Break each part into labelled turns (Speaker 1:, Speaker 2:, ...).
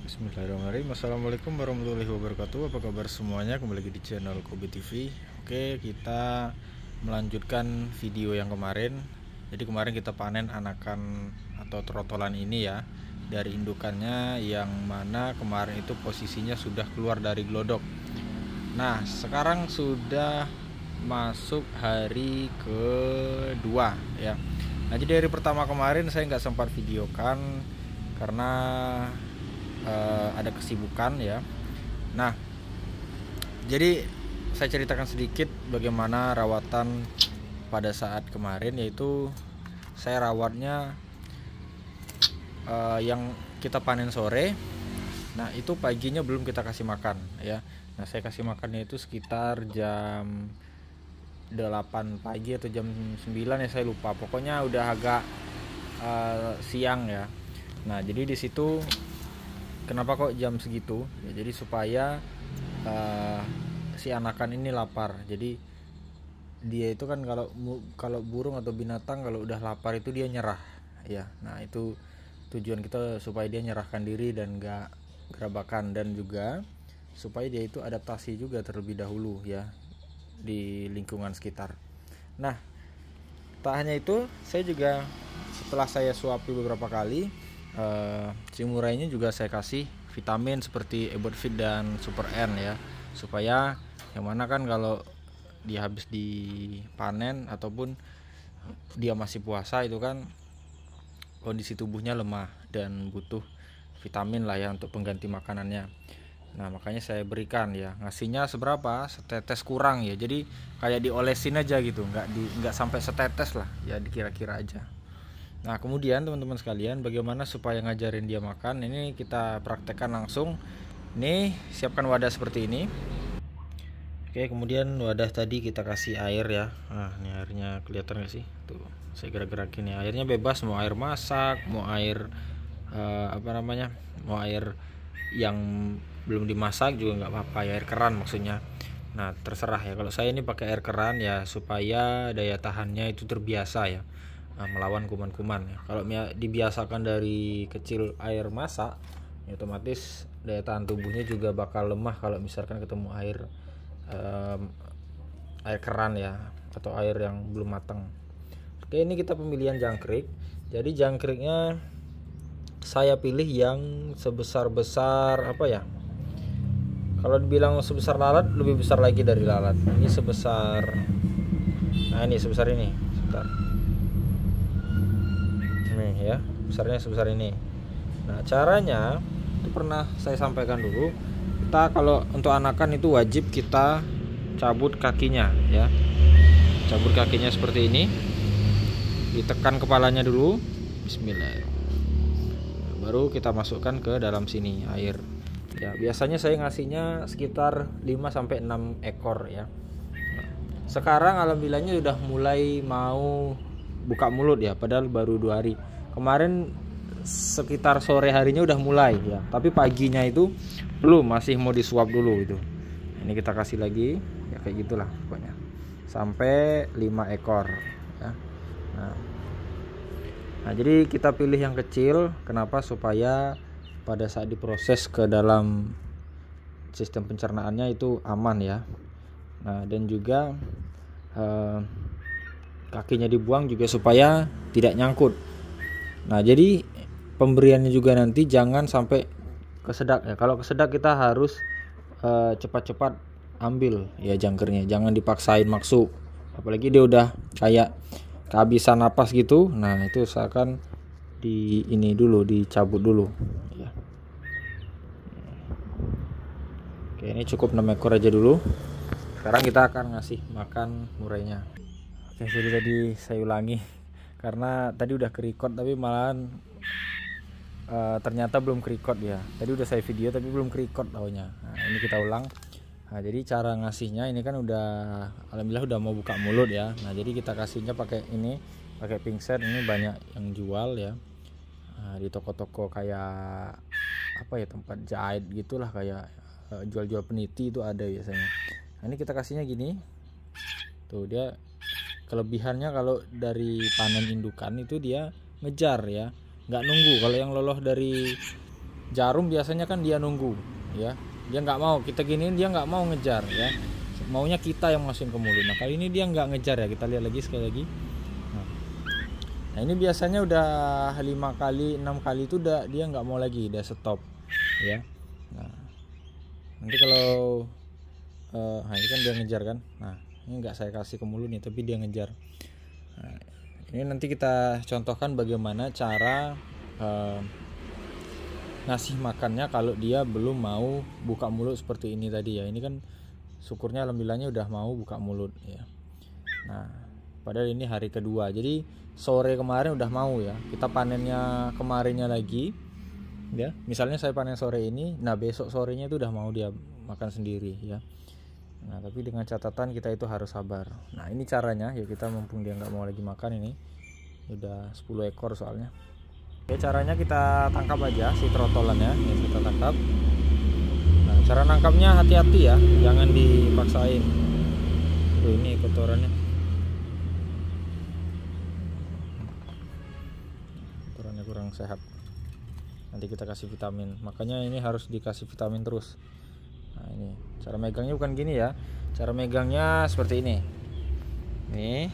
Speaker 1: Bismillahirrahmanirrahim. Assalamualaikum warahmatullahi wabarakatuh. Apa kabar semuanya? Kembali lagi di channel Kobe TV. Oke, kita melanjutkan video yang kemarin. Jadi kemarin kita panen anakan atau trotolan ini ya, dari indukannya, yang mana kemarin itu posisinya sudah keluar dari glodok. Nah, sekarang sudah masuk hari kedua ya. Nah, jadi hari pertama kemarin saya nggak sempat videokan karena ada kesibukan ya. Nah, jadi saya ceritakan sedikit bagaimana rawatan pada saat kemarin, yaitu saya rawatnya yang kita panen sore. Nah, itu paginya belum kita kasih makan ya. Nah, saya kasih makannya itu sekitar jam 8 pagi atau jam 9 ya, saya lupa. Pokoknya udah agak siang ya. Nah, jadi di situ kenapa kok jam segitu? Ya, jadi supaya si anakan ini lapar. Jadi dia itu kan kalau burung atau binatang kalau udah lapar itu dia nyerah ya. Nah, itu tujuan kita supaya dia nyerahkan diri dan gak gerabakan, dan juga supaya dia itu adaptasi juga terlebih dahulu ya di lingkungan sekitar. Nah, tak hanya itu, saya juga setelah saya suapi beberapa kali, si murainya juga saya kasih vitamin seperti Ebot Fit dan Super N ya, supaya yang mana kan kalau dia habis dipanen ataupun dia masih puasa itu kan kondisi tubuhnya lemah dan butuh vitamin lah ya untuk pengganti makanannya. Nah, makanya saya berikan ya, ngasihnya seberapa, setetes kurang ya, jadi kayak diolesin aja gitu, nggak sampai setetes lah ya, dikira-kira aja. Nah, kemudian teman-teman sekalian, bagaimana supaya ngajarin dia makan, ini kita praktekkan langsung. Nih, siapkan wadah seperti ini. Oke, kemudian wadah tadi kita kasih air ya. Nah, ini airnya kelihatan gak sih? Tuh, saya gerak-gerakin ya. Airnya bebas, mau air masak, mau air mau air yang belum dimasak juga nggak apa-apa ya, air keran maksudnya. Nah, terserah ya. Kalau saya ini pakai air keran ya, supaya daya tahannya itu terbiasa ya, melawan kuman-kuman ya. Kalau dibiasakan dari kecil air masak ya, otomatis daya tahan tubuhnya juga bakal lemah kalau misalkan ketemu air keran ya, atau air yang belum matang. Oke, ini kita pemilihan jangkrik. Jadi jangkriknya saya pilih yang sebesar-besar apa ya, kalau dibilang sebesar lalat, lebih besar lagi dari lalat. Ini sebesar, nah ini sebesar ini, sebentar. Nih ya, besarnya sebesar ini. Nah, caranya itu pernah saya sampaikan dulu. Kita kalau untuk anakan itu wajib kita cabut kakinya ya. Cabut kakinya seperti ini. Ditekan kepalanya dulu. Bismillah. Baru kita masukkan ke dalam sini air. Ya, biasanya saya ngasihnya sekitar 5 sampai 6 ekor ya. Nah, sekarang alhamdulillahnya udah mulai mau buka mulut ya, padahal baru 2 hari. Kemarin sekitar sore harinya udah mulai ya, tapi paginya itu belum, masih mau disuap dulu itu. Ini kita kasih lagi ya, kayak gitulah pokoknya. Sampai 5 ekor ya. Nah, jadi kita pilih yang kecil. Kenapa? Supaya pada saat diproses ke dalam sistem pencernaannya itu aman ya. Nah, dan juga kakinya dibuang juga supaya tidak nyangkut. Nah, jadi pemberiannya juga nanti jangan sampai kesedak ya. Kalau kesedak kita harus cepat-cepat ambil ya jangkernya, jangan dipaksain masuk. Apalagi dia udah kayak kehabisan napas gitu. Nah, itu usahakan dicabut dulu ya. Oke, ini cukup 6 ekor aja dulu. Sekarang kita akan ngasih makan murainya. Oke, jadi tadi saya ulangi karena tadi udah ke-record tapi malahan ternyata belum ke-record ya. Tadi udah saya video tapi belum ke-record taunya. Nah, ini kita ulang. Nah, jadi cara ngasihnya ini kan udah alhamdulillah udah mau buka mulut ya. Nah, jadi kita kasihnya pakai ini, pakai pingset. Ini banyak yang jual ya. Nah, di toko-toko kayak apa ya, tempat jahit gitulah, kayak jual-jual peniti itu ada biasanya. Nah, ini kita kasihnya gini. Tuh, dia kelebihannya kalau dari panen indukan itu dia ngejar ya, nggak nunggu. Kalau yang loloh dari Jarum biasanya kan dia nunggu, ya. Dia nggak mau kita giniin, dia nggak mau ngejar, ya. Maunya kita yang masukin ke mulut. Nah kali ini dia nggak ngejar ya. Kita lihat lagi sekali lagi. Nah ini biasanya udah 5 kali 6 kali itu dia nggak mau lagi, udah stop, ya. Nah nanti kalau nah ini kan dia ngejar kan. Nah ini nggak saya kasih ke mulut nih, tapi dia ngejar. Nah, ini nanti kita contohkan bagaimana cara ngasih makannya kalau dia belum mau buka mulut seperti ini tadi ya. Ini kan syukurnya alhamdulillahnya udah mau buka mulut ya. Nah padahal ini hari kedua, jadi sore kemarin udah mau ya. Kita panennya kemarinnya lagi ya, misalnya saya panen sore ini, nah besok sorenya itu udah mau dia makan sendiri ya. Nah tapi dengan catatan kita itu harus sabar. Nah ini caranya ya, kita mumpung dia nggak mau lagi makan, ini udah 10 ekor soalnya. Oke, caranya kita tangkap aja si trotolannya, ya kita tangkap. Nah cara nangkapnya hati-hati ya, jangan dipaksain. Ini kotorannya, kotorannya kurang sehat. Nanti kita kasih vitamin, makanya ini harus dikasih vitamin terus. Nah ini cara megangnya bukan gini ya, cara megangnya seperti ini. Nih,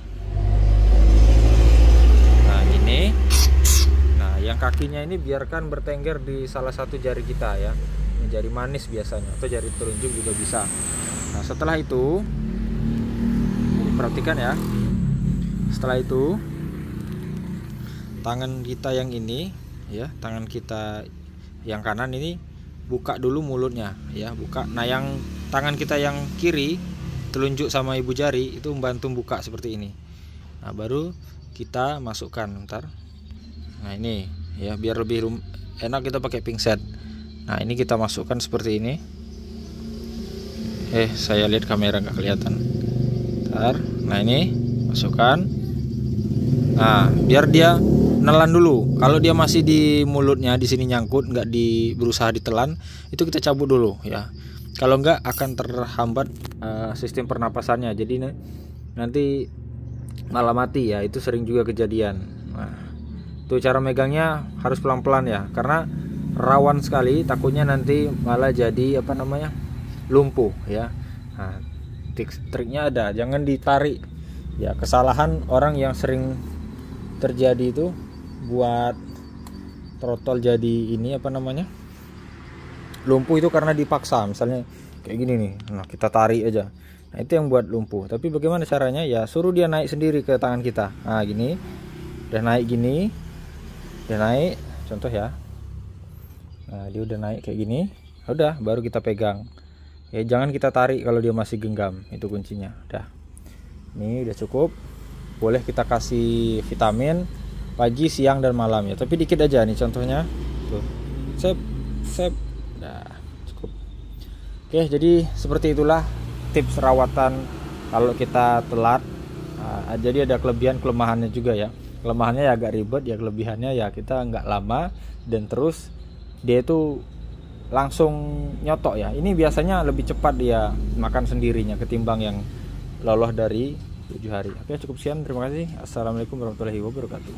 Speaker 1: nah gini. Nah yang kakinya ini biarkan bertengger di salah satu jari kita ya. Ini jari manis biasanya, atau jari telunjuk juga bisa. Nah setelah itu perhatikan ya, setelah itu tangan kita yang ini ya, tangan kita yang kanan ini buka dulu mulutnya ya, buka. Nah yang tangan kita yang kiri, telunjuk sama ibu jari itu membantu buka seperti ini. Nah baru kita masukkan, bentar. Nah ini ya, biar lebih enak kita pakai pinset. Nah ini kita masukkan seperti ini. Saya lihat kamera nggak kelihatan. Bentar. Nah ini masukkan. Nah biar dia nelan dulu. Kalau dia masih di mulutnya, di sini nyangkut, nggak berusaha ditelan, itu kita cabut dulu ya. Kalau nggak akan terhambat sistem pernapasannya. Jadi nanti malah mati ya. Itu sering juga kejadian. Nah itu cara megangnya harus pelan-pelan ya, karena rawan sekali, takutnya nanti malah jadi lumpuh ya. Nah triknya ada, jangan ditarik ya. Kesalahan orang yang sering terjadi itu buat trotol jadi lumpuh itu karena dipaksa. Misalnya kayak gini nih, nah kita tarik aja, nah itu yang buat lumpuh. Tapi bagaimana caranya ya, suruh dia naik sendiri ke tangan kita. Nah gini, udah naik gini, udah naik, contoh ya. Nah dia udah naik kayak gini, udah baru kita pegang ya, jangan kita tarik kalau dia masih genggam, itu kuncinya. Udah, ini udah cukup. Boleh kita kasih vitamin pagi, siang, dan malam ya, tapi dikit aja nih contohnya tuh. Sep. Nah cukup. Oke, jadi seperti itulah tips rawatan kalau kita telat. Nah, jadi ada kelebihan kelemahannya juga ya. Kelemahannya ya agak ribet ya, kelebihannya ya kita nggak lama dan terus dia itu langsung nyotok ya. Ini biasanya lebih cepat dia makan sendirinya ketimbang yang lolos dari 7 hari. Oke, cukup sekian, terima kasih. Assalamualaikum warahmatullahi wabarakatuh.